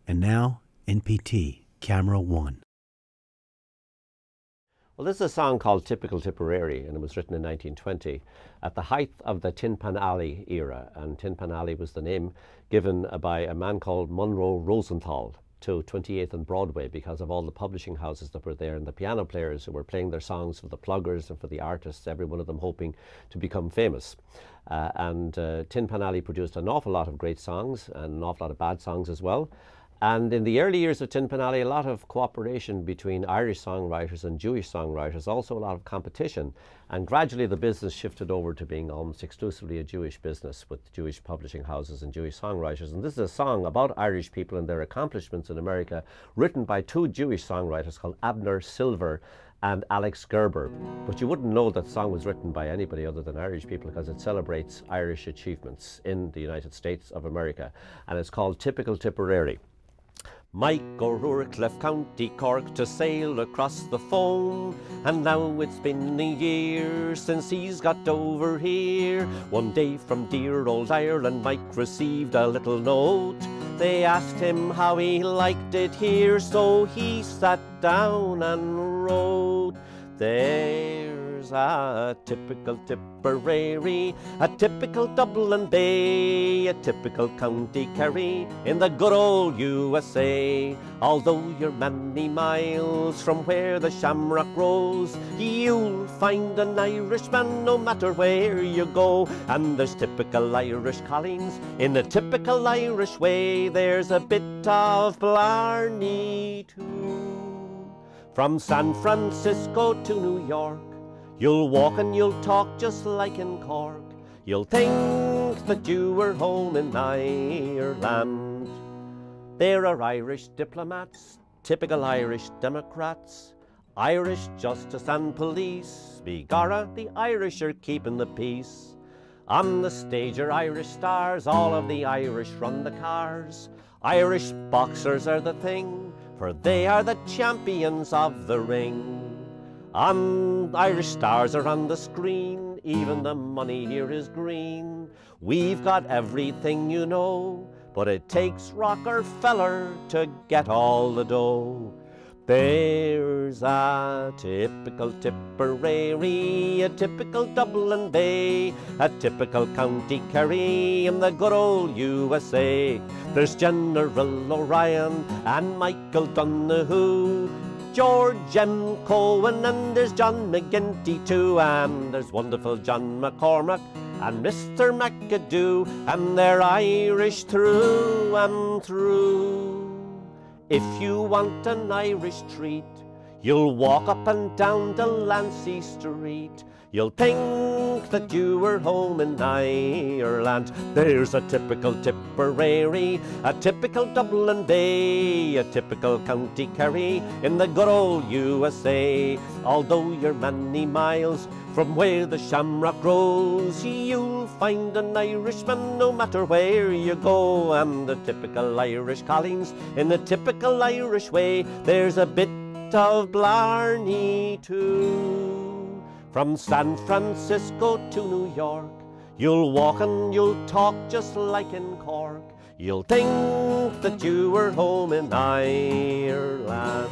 And now, NPT CAMERA ONE. Well, this is a song called Typical Tipperary, and it was written in 1920 at the height of the Tin Pan Alley era. And Tin Pan Alley was the name given by a man called Monroe Rosenthal to 28th and Broadway because of all the publishing houses that were there and the piano players who were playing their songs for the pluggers and for the artists, every one of them hoping to become famous. Tin Pan Alley produced an awful lot of great songs and an awful lot of bad songs as well. And in the early years of Tin Pan Alley, a lot of cooperation between Irish songwriters and Jewish songwriters, also a lot of competition. And gradually the business shifted over to being almost exclusively a Jewish business with Jewish publishing houses and Jewish songwriters. And this is a song about Irish people and their accomplishments in America, written by two Jewish songwriters called Abner Silver and Alex Gerber. But you wouldn't know that song was written by anybody other than Irish people because it celebrates Irish achievements in the United States of America. And it's called Typical Tipperary. Mike O'Rourke left County Cork to sail across the foam, and now it's been a year since he's got over here. One day from dear old Ireland, Mike received a little note. They asked him how he liked it here, so he sat down and wrote. There's a typical Tipperary, a typical Dublin Bay, a typical County Kerry in the good old USA. Although you're many miles from where the shamrock grows, you'll find an Irishman no matter where you go. And there's typical Irish callings in a typical Irish way. There's a bit of Blarney too. From San Francisco to New York, you'll walk and you'll talk just like in Cork. You'll think that you were home in Ireland. There are Irish diplomats, typical Irish Democrats, Irish justice and police. Begorra, the Irish are keeping the peace. On the stage are Irish stars, all of the Irish run the cars. Irish boxers are the thing, for they are the champions of the ring. Irish stars are on the screen, even the money here is green. We've got everything you know, but it takes Rockefeller to get all the dough. There's a typical Tipperary, a typical Dublin Bay, a typical County Kerry in the good old USA. There's General O'Ryan and Michael Donoghue, George M. Cohen, and there's John McGinty too. And there's wonderful John McCormack and Mr. McAdoo, and they're Irish through and through. If you want an Irish treat, you'll walk up and down Delancey Street. You'll think that you were home in Ireland. There's a typical Tipperary, a typical Dublin Bay, a typical County Kerry in the good old USA. Although you're many miles from where the shamrock grows, you'll find an Irishman no matter where you go. And the typical Irish callings in the typical Irish way. There's a bit of Blarney too. From San Francisco to New York, you'll walk and you'll talk just like in Cork. You'll think that you were home in Ireland.